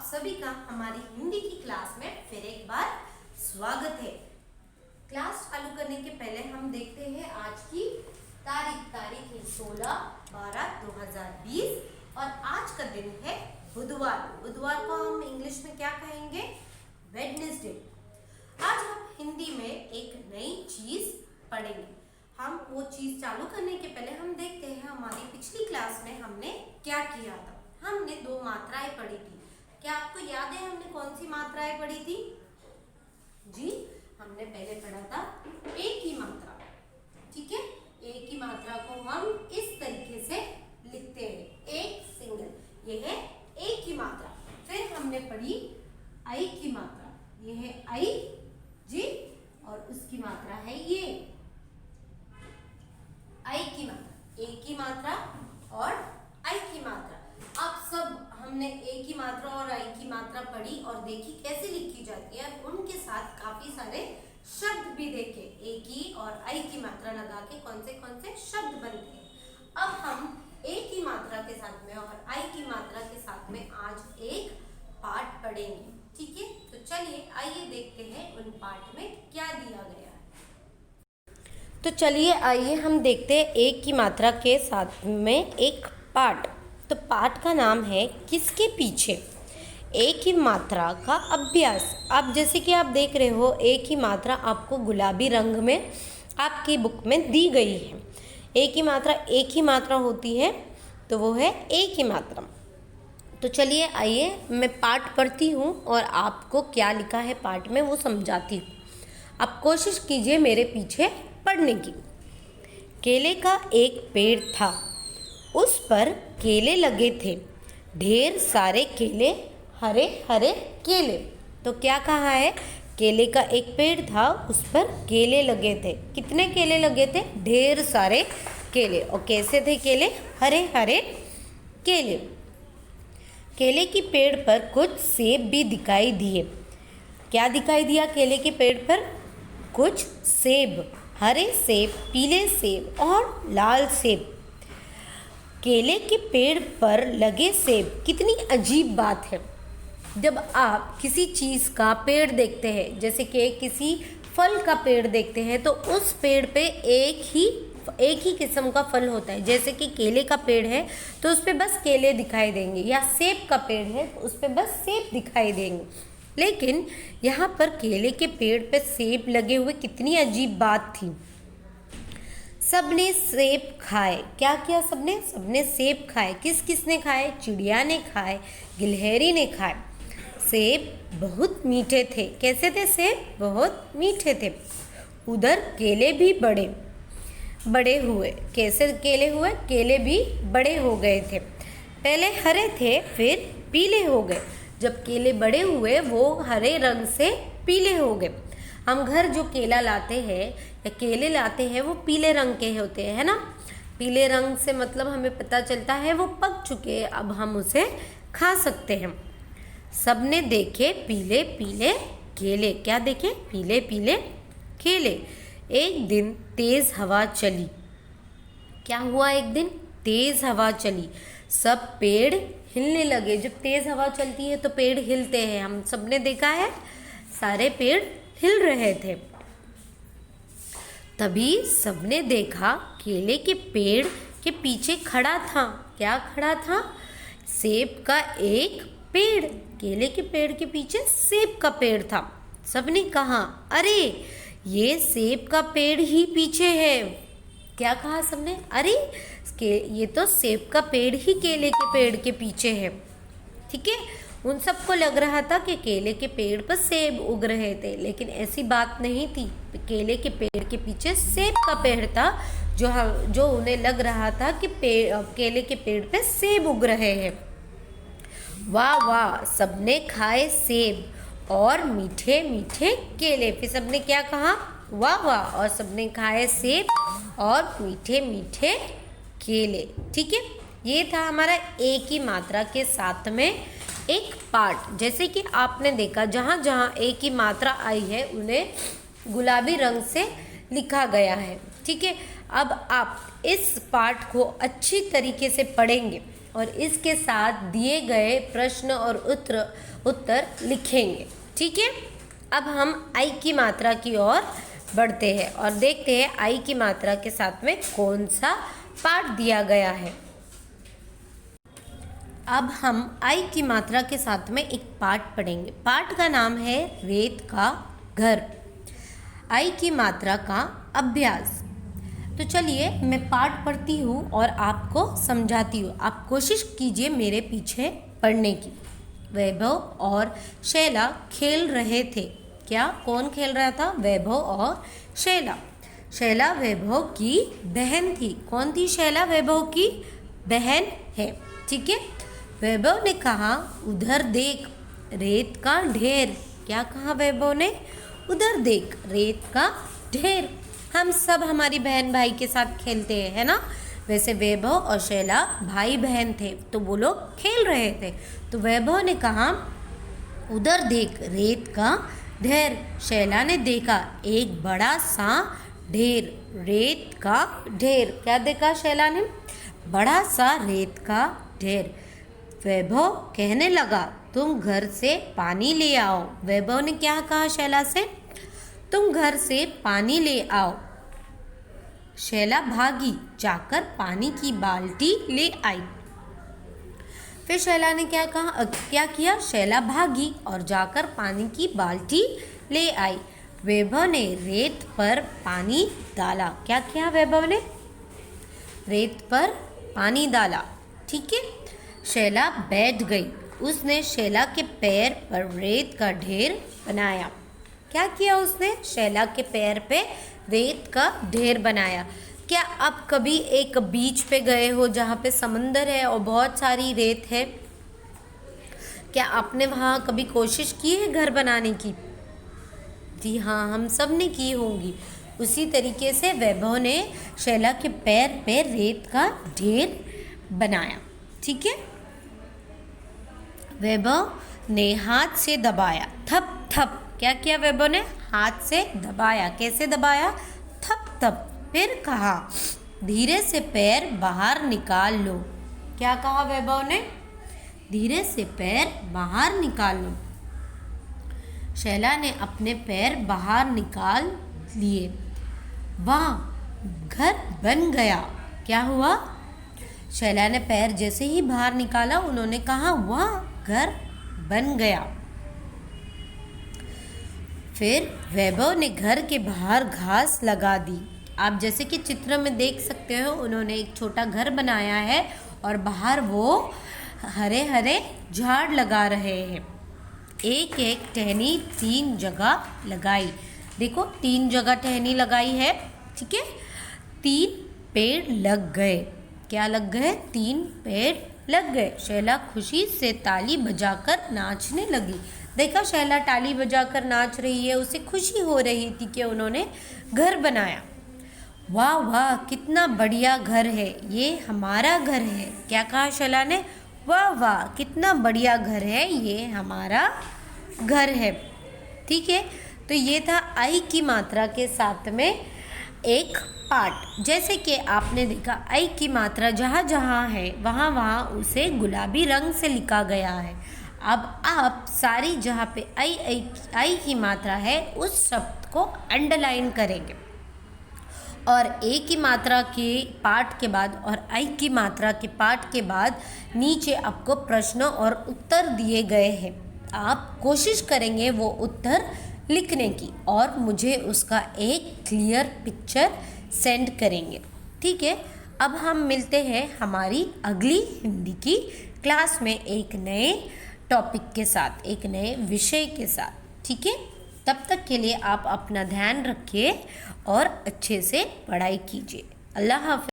सभी का हमारी हिंदी की क्लास में फिर एक बार स्वागत है। क्लास चालू करने के पहले हम देखते हैं आज की तारीख है 16/12/2020 और आज का दिन है बुधवार। बुधवार को हम इंग्लिश में क्या कहेंगे? वेडनेसडे। आज हम हिंदी में एक नई चीज पढ़ेंगे। हम वो चीज चालू करने के पहले हम देखते हैं हमारी पिछली क्लास में हमने क्या किया था। हमने दो मात्राएं पढ़ी थी। क्या आपको याद है हमने कौन सी मात्राएं पढ़ी थी? जी, हमने पहले पढ़ा था एक की मात्रा। ठीक है, एक की मात्रा को हम इस तरीके से लिखते हैं, एक सिंगल, ये है एक की मात्रा। फिर हमने पढ़ी आई की मात्रा, ये है आई जी, और उसकी मात्रा है ये आई की मात्रा, एक की मात्रा और आई की मात्रा। आप सब हमने एक की मात्रा और आई की मात्रा पढ़ी और देखी कैसे लिखी जाती है। उनके साथ काफी सारे शब्द भी देखे, एक की और आई की मात्रा लगा के कौन से शब्द बनते हैं। अब हम एक की मात्रा के साथ में और आई की मात्रा के साथ में आज एक पाठ पढ़ेंगे। ठीक है, तो चलिए आइए देखते हैं उन पाठ में क्या दिया गया है। तो चलिए आइए हम देखते हैं एक की मात्रा के साथ में एक पाठ। तो पाठ का नाम है किसके पीछे। एक ही मात्रा का अभ्यास। आप जैसे कि आप देख रहे हो, एक ही मात्रा आपको गुलाबी रंग में आपकी बुक में दी गई है। एक ही मात्रा होती है, तो वो है एक ही मात्रा। तो चलिए आइए मैं पाठ पढ़ती हूँ और आपको क्या लिखा है पाठ में वो समझाती हूँ। आप कोशिश कीजिए मेरे पीछे पढ़ने की। केले का एक पेड़ था, उस पर केले लगे थे, ढेर सारे केले, हरे हरे केले। तो क्या कहा है? केले का एक पेड़ था, उस पर केले लगे थे। कितने केले लगे थे? ढेर सारे केले। और कैसे थे केले? हरे हरे केले। केले की पेड़ पर कुछ सेब भी दिखाई दिए। क्या दिखाई दिया केले के पेड़ पर? कुछ सेब, हरे सेब, पीले सेब और लाल सेब। केले के पेड़ पर लगे सेब। कितनी अजीब बात है। जब आप किसी चीज़ का पेड़ देखते हैं, जैसे कि किसी फल का पेड़ देखते हैं, तो उस पेड़ पे एक ही किस्म का फल होता है। जैसे कि केले का पेड़ है तो उस पे बस केले दिखाई देंगे, या सेब का पेड़ है तो उस पे बस सेब दिखाई देंगे। लेकिन यहाँ पर केले के पेड़ पे सेब लगे हुए, कितनी अजीब बात थी। सबने सेब खाए। क्या किया सबने? सबने सेब खाए। किसने खाए? चिड़िया ने खाए, गिलहरी ने खाए। सेब बहुत मीठे थे। कैसे थे सेब? बहुत मीठे थे। उधर केले भी बड़े हुए। कैसे केले हुए? केले भी बड़े हो गए थे। पहले हरे थे, फिर पीले हो गए। जब केले बड़े हुए वो हरे रंग से पीले हो गए। हम घर जो केला लाते हैं या केले लाते हैं वो पीले रंग के होते हैं, है ना। पीले रंग से मतलब हमें पता चलता है वो पक चुके हैं, अब हम उसे खा सकते हैं। सबने देखे पीले पीले केले। क्या देखे? पीले पीले केले। एक दिन तेज हवा चली। क्या हुआ? एक दिन तेज हवा चली। सब पेड़ हिलने लगे। जब तेज हवा चलती है तो पेड़ हिलते हैं, हम सबने देखा है। सारे पेड़ हिल रहे थे। तभी सबने देखा केले के पेड़ के पीछे खड़ा था। क्या खड़ा था? सेब का एक पेड़। केले के पेड़ के पीछे सेब का पेड़ था। सबने कहा, अरे ये सेब का पेड़ ही पीछे है। क्या कहा सबने? अरे ये तो सेब का पेड़ ही केले के पेड़ के पीछे है। ठीक है, उन सबको लग रहा था कि केले के पेड़ पर सेब उग रहे थे, लेकिन ऐसी बात नहीं थी। केले के पेड़ के पीछे सेब का पेड़ था, जो उन्हें लग रहा था कि केले के पेड़ पे सेब उग रहे हैं। वाह वाह, सबने खाए सेब और मीठे मीठे केले। फिर सबने क्या कहा? वाह वाह, और सबने खाए सेब और मीठे मीठे केले। ठीक है, ये था हमारा एक ही मात्रा के साथ में एक पाठ। जैसे कि आपने देखा जहाँ जहाँ एक ही मात्रा आई है उन्हें गुलाबी रंग से लिखा गया है। ठीक है, अब आप इस पाठ को अच्छी तरीके से पढ़ेंगे और इसके साथ दिए गए प्रश्न और उत्तर लिखेंगे। ठीक है, अब हम आई की मात्रा की ओर बढ़ते हैं और देखते हैं आई की मात्रा के साथ में कौन सा पाठ दिया गया है। अब हम आई की मात्रा के साथ में एक पाठ पढ़ेंगे। पाठ का नाम है रेत का घर, आई की मात्रा का अभ्यास। तो चलिए मैं पाठ पढ़ती हूँ और आपको समझाती हूँ। आप कोशिश कीजिए मेरे पीछे पढ़ने की। वैभव और शैला खेल रहे थे। क्या, कौन खेल रहा था? वैभव और शैला। शैला वैभव की बहन थी। कौन थी शैला? वैभव की बहन है। ठीक है, वैभव ने कहा उधर देख रेत का ढेर। क्या कहा वैभव ने? उधर देख रेत का ढेर। हम सब हमारी बहन भाई के साथ खेलते हैं, है ना। वैसे वैभव और शैला भाई बहन थे, तो वो लोग खेल रहे थे। तो वैभव ने कहा उधर देख रेत का ढेर। शैला ने देखा एक बड़ा सा ढेर, रेत का ढेर। क्या देखा शैला ने? बड़ा सा रेत का ढेर। वैभव कहने लगा तुम घर से पानी ले आओ। वैभव ने क्या कहा शैला से? तुम घर से पानी ले आओ। शैला भागी, जाकर पानी की बाल्टी ले आई। फिर शैला ने क्या किया? शैला भागी और जाकर पानी की बाल्टी ले आई। वैभव ने रेत पर पानी डाला। क्या किया वैभव ने? रेत पर पानी डाला। ठीक है, शैला बैठ गई। उसने शैला के पैर पर रेत का ढेर बनाया। क्या किया उसने? शैला के पैर पे रेत का ढेर बनाया। क्या आप कभी एक बीच पे गए हो जहाँ पे समंदर है और बहुत सारी रेत है? क्या आपने वहाँ कभी कोशिश की है घर बनाने की? जी हाँ, हम सब ने की होंगी। उसी तरीके से वैभव ने शैला के पैर पे रेत का ढेर बनाया। ठीक है, वैभव ने हाथ से दबाया, थप थप। क्या किया वैभव ने? हाथ से दबाया। कैसे दबाया? थप थप। फिर कहा धीरे से पैर बाहर निकाल लो। क्या कहा वैभव ने? धीरे से पैर बाहर निकाल लो। शैला ने अपने पैर बाहर निकाल लिए। वाह, घर बन गया। क्या हुआ? शैला ने पैर जैसे ही बाहर निकाला, उन्होंने कहा वाह, घर बन गया। फिर वैभव ने घर के बाहर घास लगा दी। आप जैसे कि चित्र में देख सकते हो, उन्होंने एक छोटा घर बनाया है और बाहर वो हरे हरे झाड़ लगा रहे हैं। एक एक टहनी 3 जगह लगाई। देखो 3 जगह टहनी लगाई है। ठीक है, 3 पेड़ लग गए। क्या लग गए? 3 पेड़ लग गए। शैला खुशी से ताली बजाकर नाचने लगी। देखा, शैला ताली बजाकर नाच रही है, उसे खुशी हो रही थी कि उन्होंने घर बनाया। वाह वाह, कितना बढ़िया घर है, ये हमारा घर है। क्या कहा शैला ने? वाह वाह, कितना बढ़िया घर है, ये हमारा घर है। ठीक है, तो ये था आई की मात्रा के साथ में एक पाठ। जैसे कि आपने देखा आई की मात्रा जहाँ जहाँ है वहाँ वहाँ उसे गुलाबी रंग से लिखा गया है। अब आप सारी जहाँ पे आई की मात्रा है उस शब्द को अंडरलाइन करेंगे और ए की मात्रा के पाठ के बाद और आई की मात्रा के पाठ के बाद नीचे आपको प्रश्न और उत्तर दिए गए हैं। आप कोशिश करेंगे वो उत्तर लिखने की और मुझे उसका एक क्लियर पिक्चर सेंड करेंगे। ठीक है, अब हम मिलते हैं हमारी अगली हिंदी की क्लास में एक नए टॉपिक के साथ, एक नए विषय के साथ। ठीक है, तब तक के लिए आप अपना ध्यान रखिए और अच्छे से पढ़ाई कीजिए। अल्लाह हाफ़िज़।